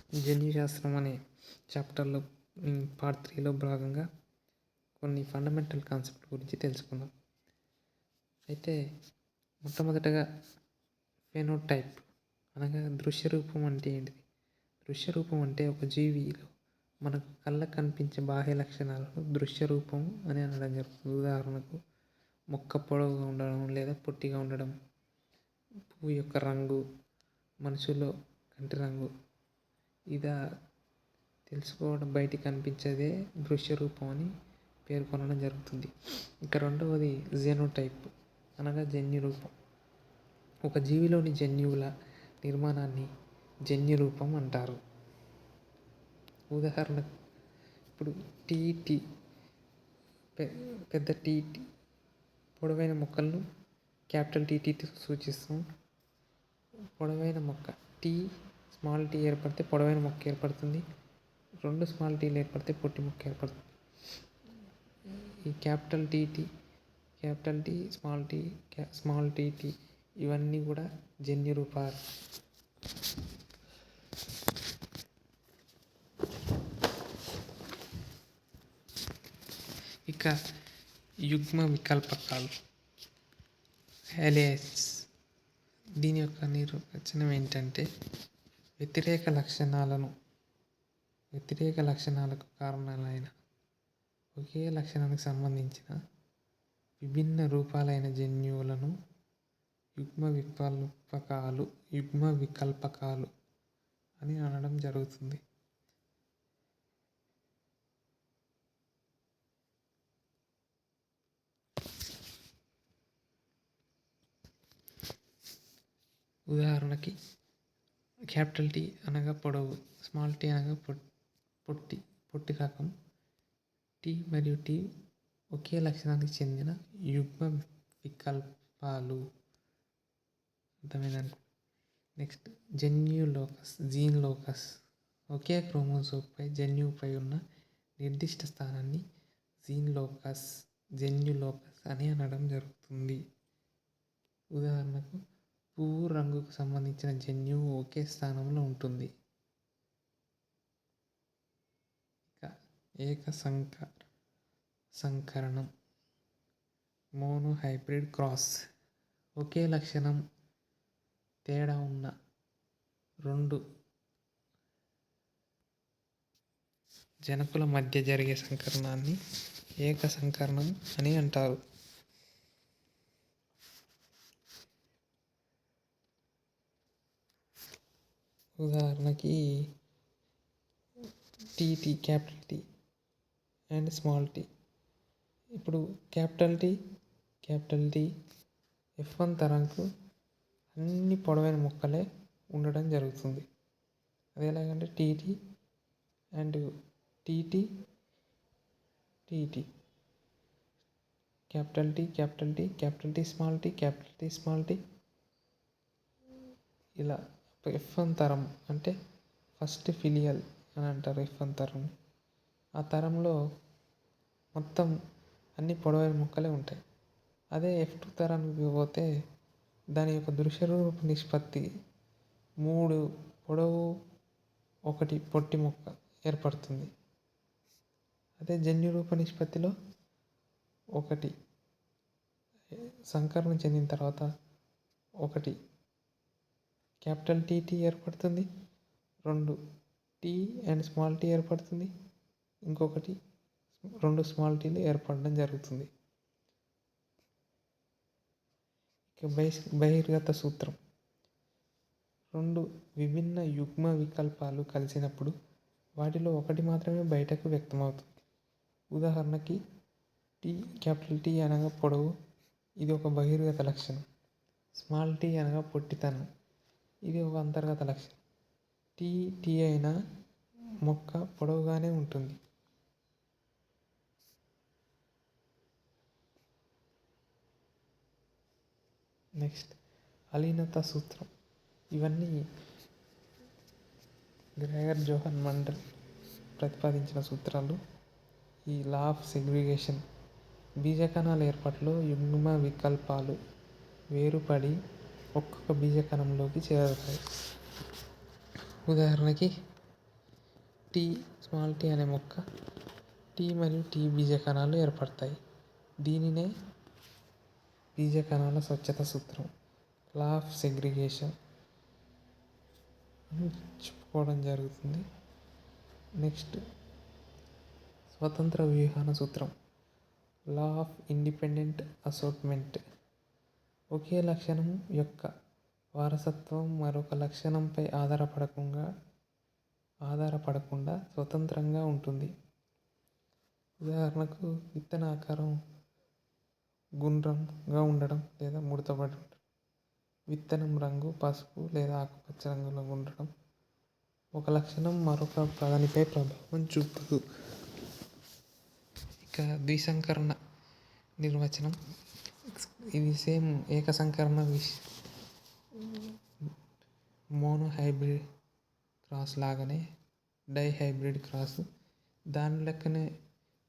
జన్యుశాస్త్రం అనే చాప్టర్లో పార్ట్ 3లో భాగంగా కొన్ని ఫండమెంటల్ కాన్సెప్ట్ గురించి తెలుసుకుందాం. అయితే మొట్టమొదటగా ఫెనోటైప్ అనగా దృశ్య రూపం అంటే ఏంటిది? దృశ్య రూపం అంటే ఒక జీవిలో మనకు కళ్ళకు కనిపించే బాహ్య లక్షణాలను దృశ్య రూపం అని అనడం జరుగుతుంది. ఉదాహరణకు మొక్క పొడవుగా ఉండడం లేదా పొట్టిగా ఉండడం, పువ్వు యొక్క రంగు, మనుషుల్లో కంటి రంగు, ఇదా తెలుసుకోవడం, బయటికి కనిపించేదే దృశ్య రూపం అని పేర్కొనడం జరుగుతుంది. ఇక రెండవది జెనోటైప్ అనగా జన్యు రూపం. ఒక జీవిలోని జన్యువుల నిర్మాణాన్ని జన్యు రూపం అంటారు. ఉదాహరణకు ఇప్పుడు టీటీ పెద్ద టీటీ పొడవైన మొక్కలను క్యాపిటల్ టీటీతో సూచిస్తాం. పొడవైన మొక్క టీ స్మాల్ టీ ఏర్పడితే పొడవైన మొక్క ఏర్పడుతుంది. 2 స్మాల్ టీలు ఏర్పడితే పొట్టి మొక్క ఏర్పడుతుంది. ఈ capital TT, capital T, small TT ఇవన్నీ కూడా జన్యు రూపాలు. ఇక యుగ్మ వికల్పకాలు అలియాస్, దీని యొక్క నిర్వచనం ఏంటంటే వ్యతిరేక లక్షణాలకు కారణాలైన ఒకే లక్షణానికి సంబంధించిన విభిన్న రూపాలైన జన్యువులను యుగ్మ వికల్పకాలు అని అనడం జరుగుతుంది. ఉదాహరణకి క్యాపిటల్ టీ అనగా పొడవు, స్మాల్ టీ అనగా పొట్టి రకం. టీ మరియు టీ ఒకే లక్షణానికి చెందిన యుగ్మ వికల్పాలు. అర్థమైందనుకో. నెక్స్ట్ జీన్ లోకస్ ఒకే క్రోమోజోమ్పై జన్యువుపై ఉన్న నిర్దిష్ట స్థానాన్ని జన్యు లోకస్ అని అనడం జరుగుతుంది. ఉదాహరణకు పువ్వు రంగుకు సంబంధించిన జన్యువు ఒకే స్థానంలో ఉంటుంది. ఇక సంకరణం మోనోహైబ్రిడ్ క్రాస్ ఒకే లక్షణం తేడా ఉన్న 2 జనకుల మధ్య జరిగే సంకరణాన్ని ఏక సంకరణం అని అంటారు. ఉదాహరణకి TT, capital T and small T. ఇప్పుడు క్యాపిటల్ టీ F1 తరంకు అన్ని పొడవైన మొక్కలే ఉండడం జరుగుతుంది. అది ఎలాగంటే TT and TT capital T small T ఇలా F1 తరం అంటే ఫస్ట్ ఫిలియల్ అని అంటారు. F1 తరం, ఆ తరంలో మొత్తం అన్ని పొడవైన మొక్కలే ఉంటాయి. అదే F2 తరానికి పోతే దాని యొక్క దృశ్యరూప నిష్పత్తి 3 పొడవు 1 పొట్టి మొక్క ఏర్పడుతుంది. అదే జన్యురూప నిష్పత్తిలో 1 సంకరణం చెందిన తర్వాత 1 క్యాపిటల్ టీటీ ఏర్పడుతుంది, 2 టీ అండ్ స్మాల్ టీ ఏర్పడుతుంది, ఇంకొకటి 2 స్మాల్ టీలు ఏర్పడడం జరుగుతుంది. ఇక బహిర్గత సూత్రం 2 విభిన్న యుగ్మ వికల్పాలు కలిసినప్పుడు వాటిలో ఒకటి మాత్రమే బయటకు వ్యక్తమవుతుంది. ఉదాహరణకి క్యాపిటల్ టీ అనగా పొడవు, ఇది ఒక బహిర్గత లక్షణం. స్మాల్ టీ అనగా పొట్టితనం, ఇది ఒక అంతర్గత లక్షణం. టీ అయినా మొక్క పొడవుగానే ఉంటుంది. నెక్స్ట్ అలీనత సూత్రం. ఇవన్నీ గ్రెగర్ జోహన్ మెండల్ ప్రతిపాదించిన సూత్రాలు. ఈ లా ఆఫ్ సెగ్రిగేషన్ బీజకణాల ఏర్పాటులో యుగ్మ వికల్పాలు వేరుపడి ఒక్కొక్క బీజకణంలోకి చేరుతాయి. ఉదాహరణకి టీ స్మాల్ టీ అనే మొక్క టీ మరియు టీ బీజ కణాలు ఏర్పడతాయి. దీనినే బీజ కణాల స్వచ్ఛత సూత్రం, లా ఆఫ్ సెగ్రిగేషన్ అని చెప్పుకోవడం జరుగుతుంది. నెక్స్ట్ స్వతంత్ర వ్యూహాన సూత్రం, లా ఆఫ్ ఇండిపెండెంట్ అసోర్ట్మెంట్. ఒకే లక్షణం యొక్క వారసత్వం మరొక లక్షణంపై ఆధారపడకుండా స్వతంత్రంగా ఉంటుంది. ఉదాహరణకు విత్తన ఆకారం గుండ్రంగా ఉండడం లేదా ముడతపడి ఉండడం, విత్తనం రంగు పసుపు లేదా ఆకుపచ్చ రంగులో ఉండడం ఒక లక్షణం మరొక దానిపై ప్రభావం చూపదు. ఇక ద్విసంకరణ నిర్వచనం, ఇది సేమ్ ఏకసంకరణ మోనోహైబ్రిడ్ క్రాస్ లాగానే డైహైబ్రిడ్ క్రాస్ దాని లెక్కనే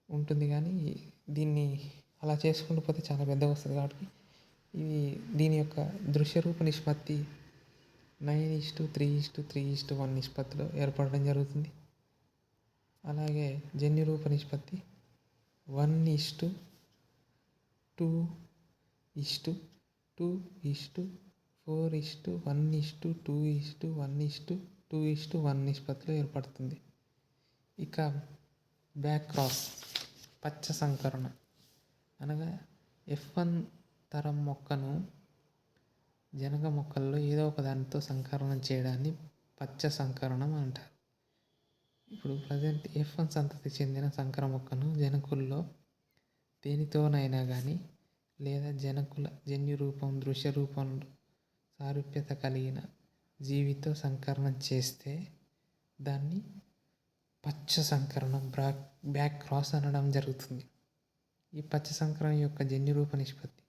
ఉంటుంది. కానీ దీన్ని అలా చేసుకుంటూ పోతే చాలా పెద్దగా వస్తుంది. కాబట్టి దీని యొక్క దృశ్యరూప నిష్పత్తి 9:3:3:1 నిష్పత్తిలో ఏర్పడడం జరుగుతుంది. అలాగే జన్యురూప నిష్పత్తి 1:2:4:1:2:1:2:1 నిష్పత్తిలో ఏర్పడుతుంది. ఇక బ్యాక్ క్రాస్ పచ్చ సంకరణ అనగా F1 తరం మొక్కను జనక మొక్కల్లో ఏదో ఒక దానితో సంకరణం చేయడాన్ని పచ్చ సంకరణం అంటారు. ఇప్పుడు ప్రజెంట్ F1 సంతతికి చెందిన సంకర మొక్కను జనకుల్లో దేనితోనైనా కానీ లేదా జనకుల జన్యురూపం దృశ్య రూపంలో సారూప్యత కలిగిన జీవితో సంకరణం చేస్తే దాన్ని పచ్చ సంకరణం బ్యాక్ క్రాస్ అనడం జరుగుతుంది. ఈ పచ్చ సంకరణం యొక్క జన్యురూప నిష్పత్తి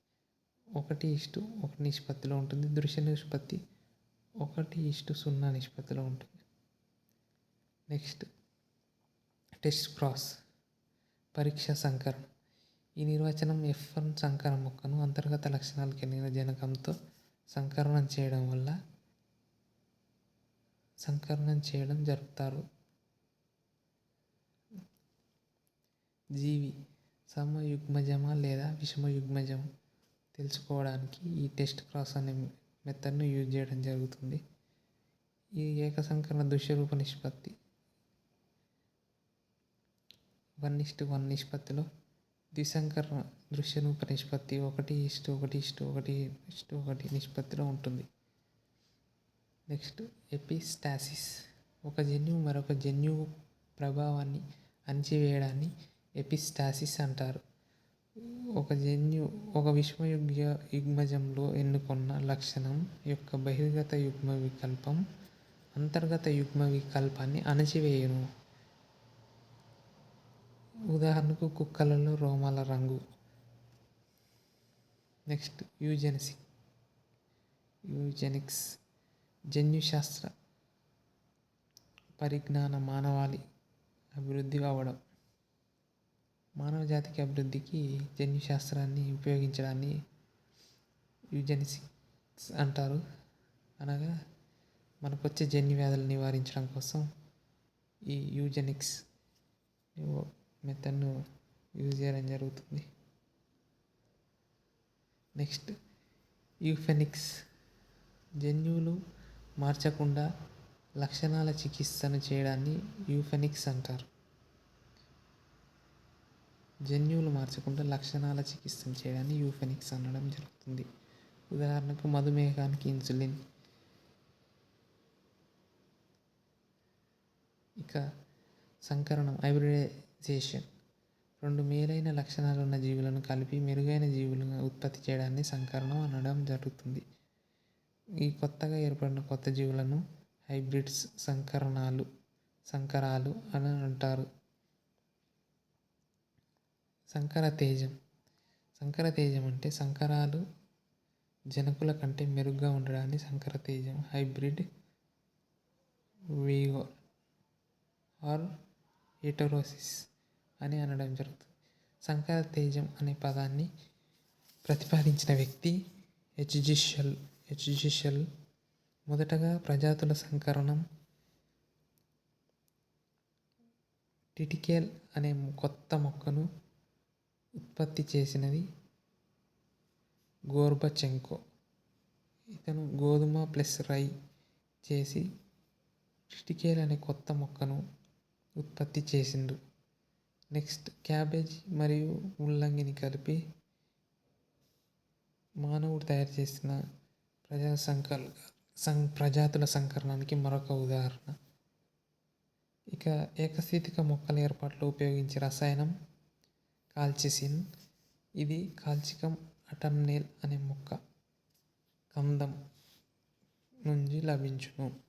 1:1 నిష్పత్తిలో ఉంటుంది. దృశ్య నిష్పత్తి 1:0 నిష్పత్తిలో ఉంటుంది. నెక్స్ట్ టెస్ట్ క్రాస్ పరీక్ష సంకరణం. ఈ నిర్వచనం F1 సంకర మొక్కను అంతర్గత లక్షణాలు కలిగిన జనకంతో సంకరణం చేయడం జరుపుతారు. జీవి సమయుగ్మజమా లేదా విషమయుగ్మజం తెలుసుకోవడానికి ఈ టెస్ట్ క్రాస్ అనే మెథడ్ను యూజ్ చేయడం జరుగుతుంది. ఈ ఏకసంకరణ దృశ్యరూప నిష్పత్తి 1:1 నిష్పత్తిలో, ద్విసంకరణ దృశ్యరూప నిష్పత్తి 1:1:1:1 నిష్పత్తిలో ఉంటుంది. Next epistasis. ఒక జన్యువు మరొక జన్యువు ప్రభావాన్ని అణచివేయడాన్ని ఎపిస్టాసిస్ అంటారు. ఒక యుగ్మజంలో ఎన్నుకున్న లక్షణం యొక్క బహిర్గత యుగ్మ వికల్పం అంతర్గత యుగ్మ వికల్పాన్ని అణచివేయును. ఉదాహరణకు కుక్కలలో రోమాల రంగు. నెక్స్ట్ యూజెనిక్స్ జన్యుశాస్త్ర పరిజ్ఞాన మానవాళి అభివృద్ధి అవ్వడం. మానవ జాతికి అభివృద్ధికి జన్యుశాస్త్రాన్ని ఉపయోగించడాన్ని యూజెనిక్స్ అంటారు. అనగా మనకు వచ్చే జన్యు వ్యాధులు నివారించడం కోసం ఈ యూజెనిక్స్ మెథడ్ను యూజ్ చేయడం జరుగుతుంది. నెక్స్ట్ యూఫెనిక్స్ జన్యువులు మార్చకుండా లక్షణాల చికిత్సను చేయడాన్ని యూఫెనిక్స్ అంటారు. జన్యువులు మార్చకుండా లక్షణాల చికిత్సను చేయడాన్ని యూఫెనిక్స్ అనడం జరుగుతుంది. ఉదాహరణకు మధుమేహానికి ఇన్సులిన్. ఇక సంకరణం హైబ్రిడైజేషన్. రెండు మేలైన లక్షణాలు ఉన్న జీవులను కలిపి మెరుగైన జీవులను ఉత్పత్తి చేయడాన్ని సంకరణం అనడం జరుగుతుంది. ఈ కొత్తగా ఏర్పడిన కొత్త జీవులను హైబ్రిడ్స్ సంకరాలు అని అంటారు. సంకరతేజం అంటే సంకరాలు జనకుల కంటే మెరుగ్గా ఉండడాన్ని సంకరతేజం, హైబ్రిడ్ విగోర్ ఆర్ హెటెరోసిస్ అని అనడం జరుగుతుంది. సంకరతేజం అనే పదాన్ని ప్రతిపాదించిన వ్యక్తి హెచ్జిషెల్ మొదటగా ప్రజాతుల సంకరణం ట్రిటికేల్ అనే కొత్త మొక్కను ఉత్పత్తి చేసినది గోర్బచెంకో. ఇతను గోధుమ ప్లస్ రై చేసి ట్రిటికేల్ అనే కొత్త మొక్కను ఉత్పత్తి చేసిండు. నెక్స్ట్ క్యాబేజీ మరియు ముల్లంగిని కలిపి మానవుడు తయారు చేసిన ప్రజాతుల సంకరణానికి మరొక ఉదాహరణ. ఇక ఏకస్థితిక మొక్కల ఏర్పాటులో ఉపయోగించే రసాయనం కాల్చిసిన్. ఇది కాల్చికం అటమ్నేల్ అనే మొక్క కందం నుంచి లభించును.